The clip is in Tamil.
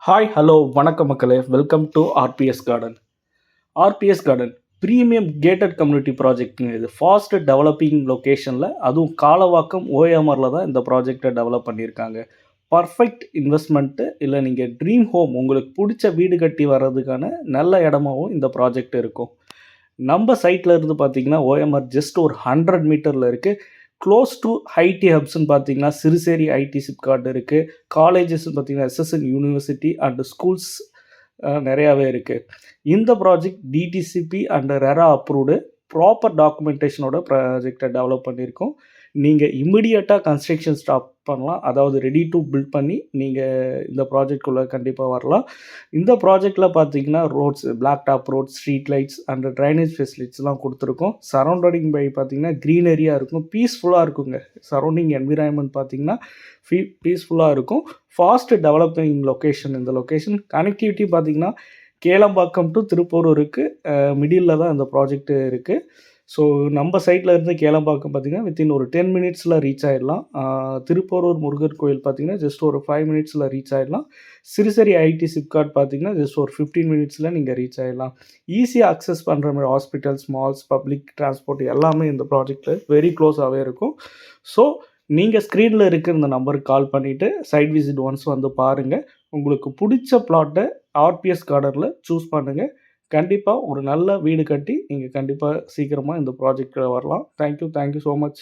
ஹாய் ஹலோ வணக்கம் மக்களே, welcome to RBS garden. RBS garden premium gated community ப்ராஜெக்ட்டுங்க. இது ஃபாஸ்ட் டெவலப்பிங் லொக்கேஷனில், அதுவும் காலவாக்கம் ஓஎம்ஆரில் தான் இந்த ப்ராஜெக்டை டெவலப் பண்ணியிருக்காங்க. பர்ஃபெக்ட் இன்வெஸ்ட்மெண்ட்டு, இல்லை நீங்கள் ட்ரீம் ஹோம் உங்களுக்கு பிடிச்ச வீடு கட்டி வர்றதுக்கான நல்ல இடமாவும் இந்த ப்ராஜெக்ட் இருக்கும். நம்ம சைட்டில் இருந்து பார்த்தீங்கன்னா ஓஎம்ஆர் ஜஸ்ட் ஒரு 100 மீட்டரில் இருக்குது. க்ளோஸ் டு ஐடி ஹப்ஸ்ன்னு பார்த்தீங்கன்னா சிறுசேரி ஐடி சிப்காட் இருக்குது. காலேஜஸ்ன்னு பார்த்தீங்கன்னா எஸ்எஸ்என் யூனிவர்சிட்டி அண்ட் ஸ்கூல்ஸ் நிறையாவே இருக்குது. இந்த project DTCP and RERA approved proper டாக்குமெண்டேஷனோட ப்ராஜெக்டை டெவலப் பண்ணியிருக்கோம். நீங்கள் இம்மிடியட்டாக கன்ஸ்ட்ரக்ஷன் ஸ்டார்ட் பண்ணலாம். அதாவது ரெடி டு பில்ட் பண்ணி நீங்கள் இந்த ப்ராஜெக்ட்குள்ளே கண்டிப்பாக வரலாம். இந்த ப்ராஜெக்டில் பார்த்தீங்கன்னா roads, black top roads, street lights and drainage ஃபெசிலிட்டிஸ்லாம் கொடுத்துருக்கோம். சரௌண்டிங் பை பார்த்தீங்கன்னா க்ரீனரியாக இருக்கும், பீஸ்ஃபுல்லாக இருக்குங்க. சரௌண்டிங் என்விரான்மெண்ட் பார்த்தீங்கன்னா பீஸ்ஃபுல்லாக இருக்கும். ஃபாஸ்ட் டெவலப்பிங் லொக்கேஷன் இந்த லொக்கேஷன். கனெக்டிவிட்டி பார்த்தீங்கன்னா கேளம்பாக்கம் டு திருப்பூருக்கு மிடில் தான் இந்த ப்ராஜெக்ட் இருக்குது. ஸோ நம்ம சைட்டில் இருந்து கேளம்பாக்கம் பார்த்திங்கன்னா வித்தின் ஒரு 10 மினிட்ஸில் ரீச் ஆகிடலாம். திருப்பூரூர் முருகர் கோயில் பார்த்திங்கன்னா ஜஸ்ட் ஒரு 5 மினிட்ஸில் ரீச் ஆகிடலாம். சிறுசேரி ஐடி சிப்காட் பார்த்திங்கன்னா ஜஸ்ட் ஒரு 15 மினிட்ஸில் நீங்கள் ரீச் ஆகிடலாம். ஈஸியாக அக்சஸ் பண்ணுற மாதிரி ஹாஸ்பிட்டல்ஸ், மால்ஸ், பப்ளிக் டிரான்ஸ்போர்ட் எல்லாமே இந்த ப்ராஜெக்டில் வெரி க்ளோஸாகவே இருக்கும். ஸோ நீங்கள் ஸ்க்ரீனில் இருக்கிற இந்த நம்பருக்கு கால் பண்ணிவிட்டு சைட் விசிட் ஒன்ஸ் வந்து பாருங்கள். உங்களுக்கு பிடிச்ச பிளாட்டை ஆர்பிஎஸ் கார்டனில் சூஸ் பண்ணுங்கள். கண்டிப்பாக ஒரு நல்ல வீடு கட்டி நீங்கள் கண்டிப்பாக சீக்கிரமாக இந்த ப்ராஜெக்டில் வரலாம். Thank you so much.